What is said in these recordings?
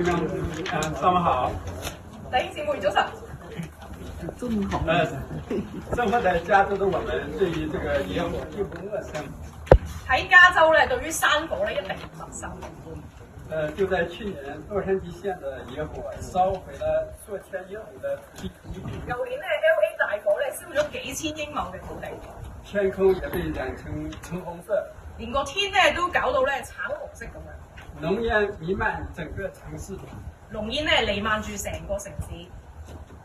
上午好。弟兄姊妹早晨。中午好。生活在加州的我們對於這個野火並不陌生。喺加州咧，對於山火咧一定唔陌生。就在去年洛杉磯縣的野火燒毀了數千英畝的土地。舊年咧 LA 大火咧燒咗幾千英畝嘅土地，天空也被染成橙紅色，連個天咧都搞到咧橙紅色咁樣。濃煙彌漫整個城市。濃煙咧瀰漫住成個城市。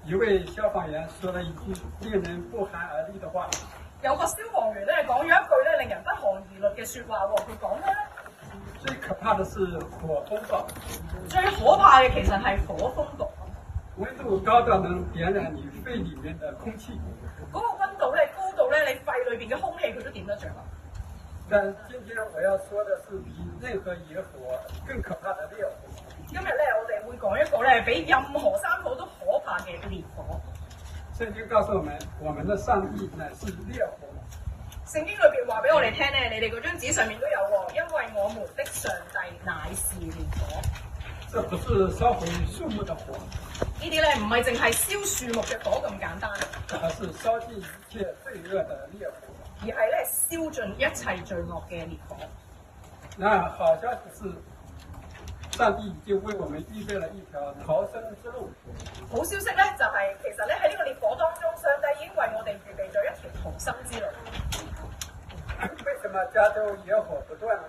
一位消防員說了一句令人不寒而栗的話。有個消防員咧講咗一句咧令人不寒而栗嘅説話喎，佢講咩咧？最可怕的是火風暴。最可怕嘅其實係火風暴。溫度高到能點燃你肺裡面的空氣。嗰個溫度咧高到咧你肺裏邊嘅空氣佢都點得着啊！但今天我要說的是比任何野火更可怕的烈火。今日咧我哋會講一個咧比任何山火都可怕嘅烈火。聖經告訴我們的上帝乃是烈火。聖經裏邊話俾我哋聽咧，你哋嗰張紙上面都有喎，因為我們的上帝乃是烈火。這不是燒毀樹木的火。呢啲咧唔係淨係燒樹木嘅火咁簡單，而是燒盡一切罪惡的烈火。而係咧燒盡一切罪惡嘅烈火。那好消息是，上帝已經為我們預備了一條逃生之路。好消息咧就係、其實咧喺呢個烈火當中，上帝已經為我哋預備咗一條逃生之路。為什麼加州野火不斷呢？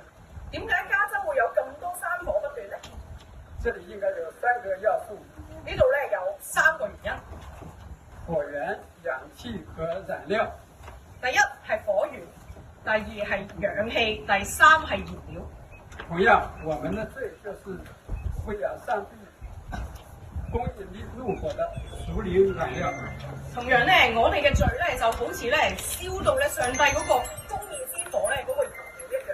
點解加州會有咁多山火不斷呢？這裡應該有3個要素。呢度咧有3個原因。火源、氧氣和燃料。第一係火源，第二係氧氣，第三係燃料。同樣，我們的罪就是餵養上帝供應怒火的屬靈燃料。同樣咧，我哋嘅罪咧就好似咧燒到咧上帝嗰個公義之火咧嗰個燃料一樣。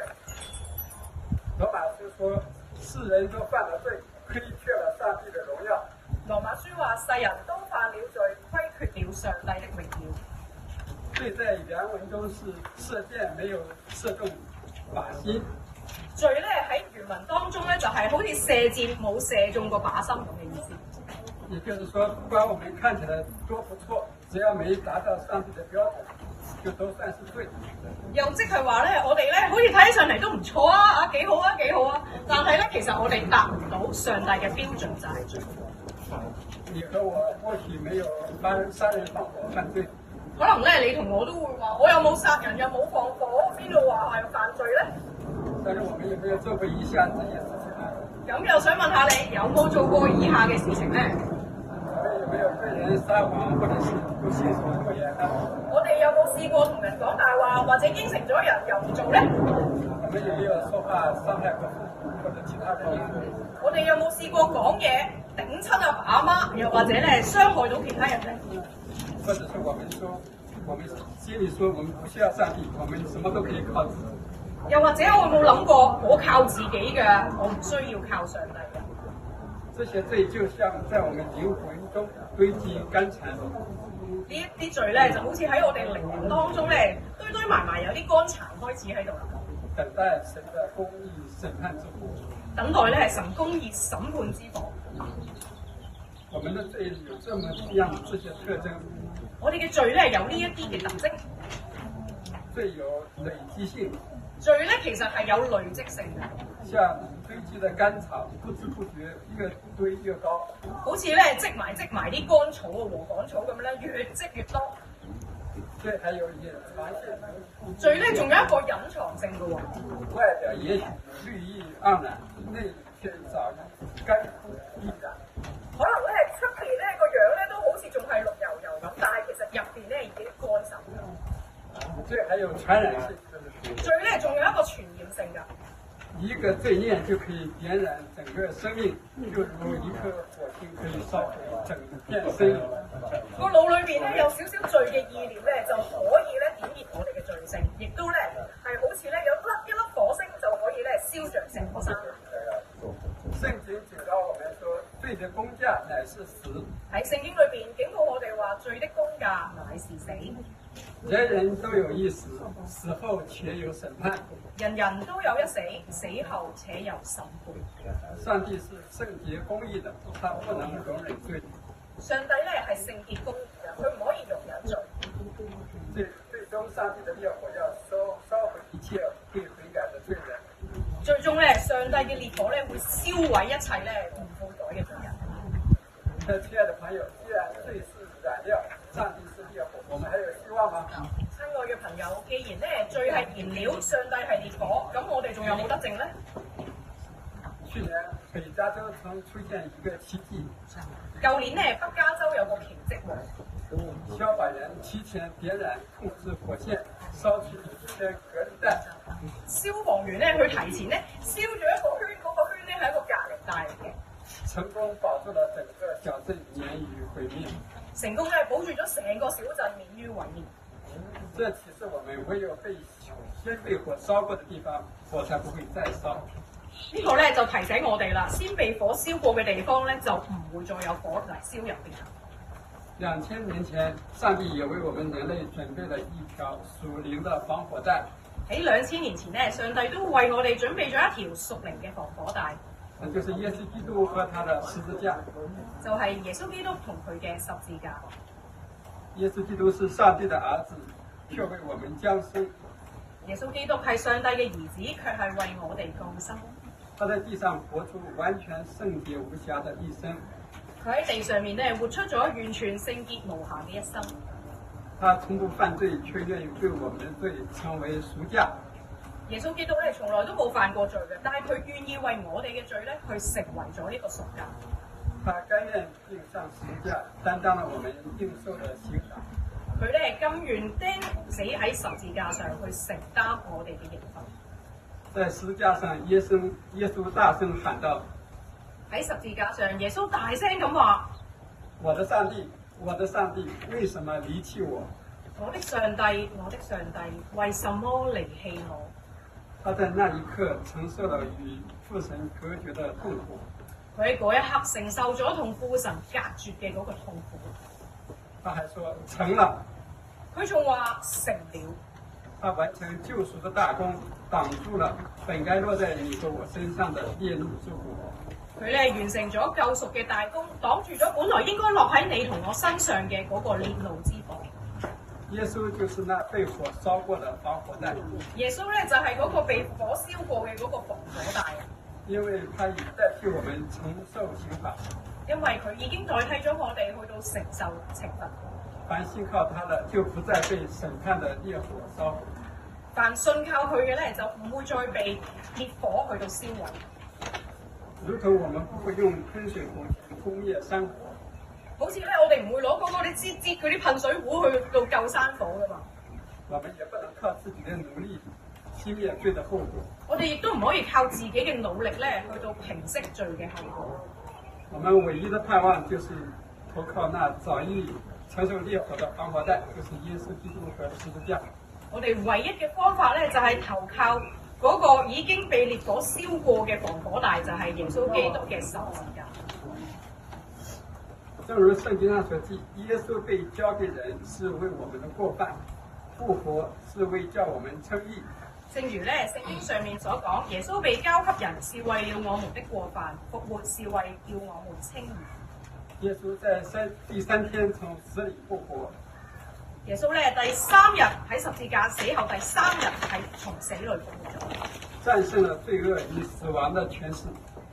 羅馬書說，世人都犯了罪，虧缺了上帝的榮耀。羅馬書話：世人都犯了罪，虧缺了上帝的榮耀。罪在原文中是射箭沒有射中靶心。罪咧喺原文當中咧就係好似射箭冇射中個靶心咁嘅意思。也就是說，不管我們看起來多不錯，只要沒達到上帝的標準，就都算是罪。又即係話咧，我哋咧好似睇起上嚟都唔錯啊，幾好啊，幾好啊，但係咧其實我哋達唔到上帝嘅標準就係罪。你和我或許沒有殺人放火犯罪。可能咧，你同我都會話，我又冇殺人，又冇放火，邊度話係犯罪咧？但是我們有沒有做過以下這件事情呢？咁又想問下你，有冇做過以下嘅事情咧？我們有沒有對人撒謊，或者是不信守諾言呢？我哋有冇試過同人講大話，或者應承咗人又唔做咧？我們有沒有說話傷害過父母或者其他人呢？我哋有冇試過講嘢頂親阿爸阿媽，又或者咧傷害到其他人咧？或者是我們說，我們心裡說我們不需要上帝，我們什麼都可以靠自己。又或者我冇諗過，我靠自己嘅，我唔需要靠上帝嘅。這些罪就像在我們靈魂中堆積乾柴。呢一啲罪咧，就好似喺我哋靈魂當中咧堆堆埋埋，有啲乾柴開始喺度啦。等待神的公義審判之火。等待咧係神公義審判之火。我們的罪有這麼樣這些特徵。我哋嘅罪咧有呢一啲嘅特徵。罪有累積性。罪咧其實係有累積性嘅，像堆積的乾草，不知不覺越堆越高。好似咧積埋啲乾草啊、禾稈草咁咧，越積越多。罪還有隱藏性。罪咧仲有一個隱藏性嘅喎。外表也許綠意盎然，內卻早已乾枯易燃。可能咧出邊咧個樣咧都好似仲係綠油油咁，但係其實入邊咧已經乾曬啦。罪還有傳染性。罪咧仲有一個傳染性㗎。一個罪念就可以點燃整個生命，就如一顆火星可以燒毀整片生命。個腦裏邊咧有少少罪嘅意念咧，就可以咧點燃我哋嘅罪性，亦都咧係好似咧有一粒火星就可以咧燒着成個山。聖經警告我們說，罪的工價乃是死。喺聖經裏邊警告我哋話，罪的工價乃是死。人人都有一死，死後且有審判。人人都有一死，死後且有審判。上帝是聖潔公義的，他不能容忍罪。上帝咧係聖潔公義嘅，佢唔可以容忍罪。最終上帝的烈火要燒毀一切未悔改的罪人。最終咧，上帝嘅烈火咧會燒毀一切咧唔悔改嘅罪人。親愛的朋友，既然罪是燃料，上帝是烈火，我們還有希望嗎？親愛嘅朋友，既然咧罪係燃料，上帝係烈火，咁我哋仲有冇得剩咧？去年北加州曾出現一個奇蹟。舊年咧北加州有個奇蹟喎，消防員提前點燃控制火線，燒去1000隔離帶。消防員咧佢提前咧燒咗一個圈，嗰個圈咧係一個隔離帶嚟嘅，成功保住了整個小鎮免於毀滅。成功咧保住咗成個小鎮免於毀滅。這啟示我們唯有先被火燒過的地方，火才不會再燒。呢個咧就提醒我哋啦，先被火燒過嘅地方咧就唔會再有火嚟燒入邊。2000年前，上帝也為我們人類準備了一條屬靈的防火帶。喺2000年前咧，上帝都為我哋準備咗一條屬靈嘅防火帶，那就是耶穌基督和他的十字架。就係耶穌基督同佢嘅十字架。耶穌基督是上帝的兒子，卻為我們降生。耶穌基督係上帝嘅兒子，卻係為我哋降生。他在地上活出完全聖潔無瑕的一生。佢喺地上面咧活出咗完全聖潔無瑕嘅一生。他從不犯罪，卻願意為我們的罪成為贖價。耶穌基督咧從來都冇犯過罪嘅，但係佢願意為我哋嘅罪咧去成為咗呢個贖價。他甘願釘上十字架，擔當了我們應受的刑罰。佢咧甘願釘死喺十字架上去承擔我哋嘅刑罰。在十字架上，耶穌大聲喊道：喺十字架上，耶穌大聲咁話：我的上帝，我的上帝，為什麼離棄我？我的上帝，我的上帝，為什麼離棄我？他在那一刻承受了與父神隔絕的痛苦。佢喺嗰一刻承受咗同父神隔絕嘅嗰個痛苦。他還說成了。佢仲話成了。他完成救贖的大功，擋住了本該落在你和我身上的烈怒之火。佢咧完成咗救贖嘅大功，擋住咗本來應該落喺你同我身上嘅嗰個烈怒之火。耶穌就是那被火燒過的防火帶。耶穌咧就係嗰個被火燒過嘅嗰個防火帶。因為他已代替我們承受刑罰。因為佢已經代替咗我哋去到承受懲罰。凡信靠他的，就不再被審判的烈火燒毀。凡信靠佢嘅咧，就唔會再被烈火去到燒毀。如同我們不會用噴水壺撲滅山火。好似咧，我哋唔會攞嗰啲擠嗰啲噴水壺去到救山火噶嘛。我們也不能靠自己的努力熄滅罪的後果。我哋亦都唔可以靠自己嘅努力咧去到平息罪嘅後果。我們唯一的盼望就是投靠那早已承受烈火的防火帶，就是耶穌基督和十字架。我哋唯一嘅方法咧，就係投靠嗰個已經被烈火燒過嘅防火帶，就係耶穌基督嘅十字架。正如聖經上所記，耶穌被交給人是為我們的過犯，復活是為叫我們稱義。正如咧聖經上面所講，耶穌被交給人是為了我們的過犯，復活是為叫我們稱義。耶穌在第三天從死裏復活。耶穌咧第3日喺十字架死後第3日係從死裏復活咗，戰勝了罪惡與死亡的權勢，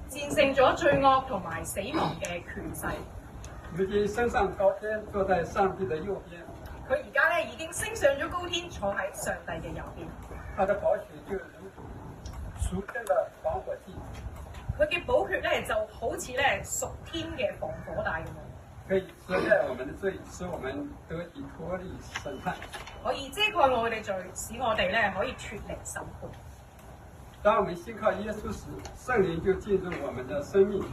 戰勝咗罪惡同埋死亡嘅權勢。如今升上高天，坐在上帝的右邊。佢而家咧已經升上咗高天，坐喺上帝嘅右邊。他的寶血就如屬天的防火劑，佢嘅寶血咧就好似咧屬天嘅防火帶咁樣，可以遮蓋我們的罪，使我們得以脫離審判。可以遮蓋我哋罪，使我哋咧可以脫離審判。當我們信靠耶穌時，聖靈就進入我們的生命。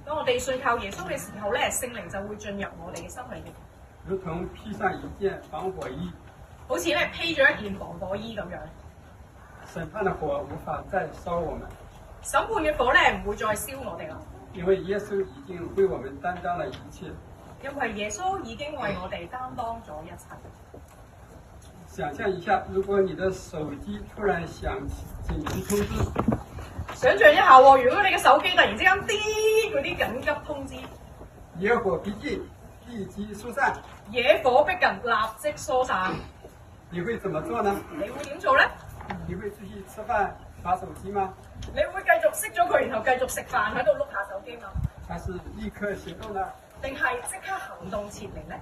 當我哋信靠耶穌嘅時候咧，聖靈就會進入我哋嘅心裏面，如同披上一件防火衣，好似咧披咗一件防火衣咁樣。審判的火無法再燒我們。審判嘅火咧唔會再燒我哋啦。因为耶稣已经为我们担当了一切。因為耶穌已經為我哋擔當咗一切。想象一下，如果你的手機突然響起緊急通知，想象一下喎，如果你嘅手機突然之間啲嗰啲緊急通知，野火逼近，立即疏散，野火逼近，立即疏散，你會怎麼做呢？你會點做呢？你會繼續吃飯刷手機嗎？你會繼續熄咗佢，然後繼續食飯喺度碌下手機嗎？還是立刻行動呢？定係即刻行動撤離呢？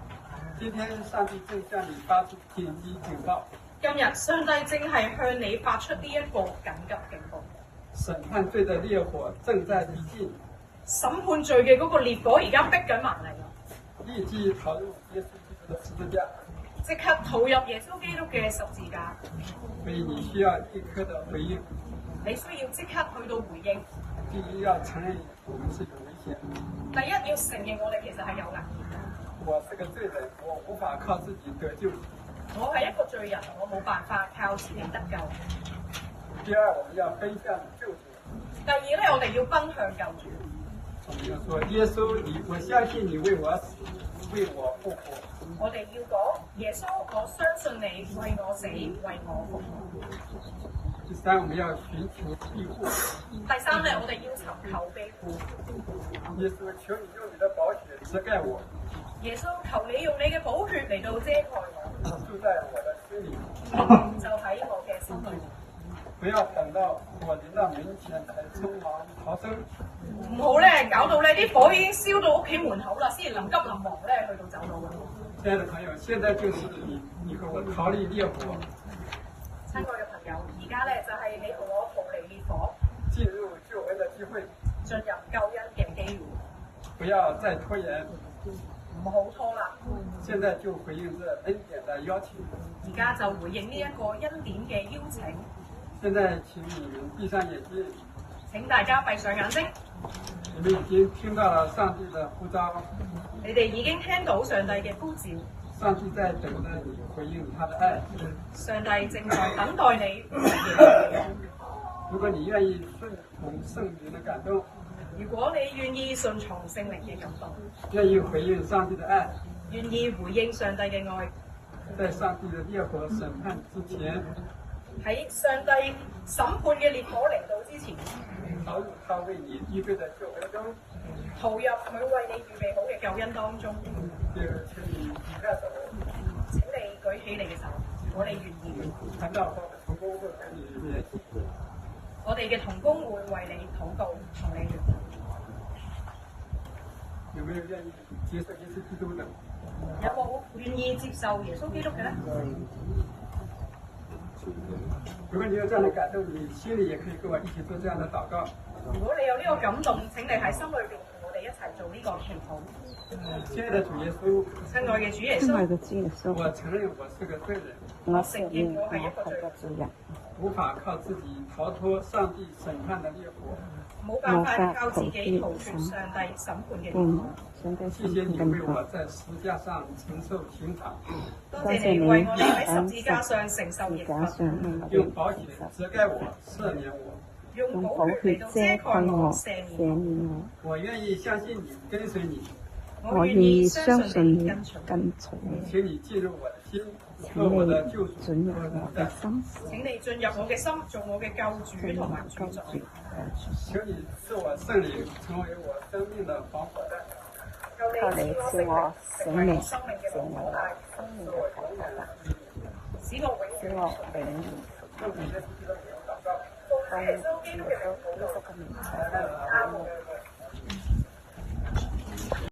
今天上帝正向你發出緊急警報。今日上帝正係向你發出呢一個緊急警報。審判罪的烈火正在逼近，審判罪嘅嗰個烈火而家逼緊埋嚟啦！立即逃入耶穌基督的十字架。即刻逃入耶穌基督嘅十字架。所以你需要立刻的回應。你需要即刻去到回應。第一要承認我們是有危險。第一要承認我哋其實係有危險嘅。我是個罪人，我無法靠自己得救。我係一個罪人，我冇辦法靠自己得救。第二，我們要奔向救主。第二咧，我哋要奔向救主。我們要說耶穌，我相信你為我死，為我復活。我哋要講耶穌，我相信你為我死，為我復活。第三，我們要尋求庇護。第三咧，我哋要尋求庇護。耶穌，求你用你的寶血遮蓋我。耶穌，求你用你嘅寶血嚟到遮蓋我，住在我的心裏，就喺我嘅心裏。不要等到我臨到門前才匆忙逃生。唔好咧，搞到咧啲火已經燒到屋企門口啦，先至臨急臨忙咧去到走路。親愛的朋友，現在就是你和我逃離烈火，親愛嘅朋友，而家咧就係你同我逃離烈火，進入救恩的機會，進入救恩嘅機會。不要再拖延，唔好拖啦！現在就回應這恩典的邀請。而家就回應呢一個恩典嘅邀請。現在請你們閉上眼睛。請大家閉上眼睛。你們已經聽到了上帝的呼召。你哋已經聽到上帝嘅呼召。上帝在等着你回應他的愛。上帝正在等待你。如果你願意順從聖靈的感動，如果你願意順從聖靈嘅感動，願意回應上帝的愛，願意回應上帝嘅愛，在上帝的烈火審判之前，喺上帝審判嘅烈火嚟到之前，逃入他為你預備的救恩中，逃入佢為你預備好嘅救恩當中。就是請你舉下手，請你舉起你嘅手，如果你願意。談到我們同工會跟你聯繫。我哋嘅同工會為你禱告，同你聯繫。有沒有願意接受耶穌基督的？有冇願意接受耶穌基督嘅呢？如果你有這樣的感動，你心裡也可以跟我一起做這樣的禱告。如果你有呢個感動，請你喺心裏邊同我哋一齊做呢個祈禱。親愛的主耶穌，親愛嘅主耶親愛穌，的主耶穌，我承認我是個罪人，我承認我係一個罪人，無法靠自己逃脫上帝審判的烈火。冇辦法靠自己逃脫上帝審判嘅烈火。謝謝你為我在十字架上承受刑罰，多謝你為我哋喺十字架上承受刑罰，用寶血遮蓋我，赦免我。用寶血嚟到遮蓋我，赦免我。我願意相信你，跟隨你。我願意相信你，跟隨你。請你進入我的心，做我的救主。進入我的心，請你進入我嘅心，做我嘅救主同埋主宰。求你賜我聖靈，成為我生命的防火帶。求你賜我生命，生命嘅成為我生命嘅火帶，使我使我永遠奉耶穌基督的名禱告。奉耶穌基督嘅名禱告。阿門。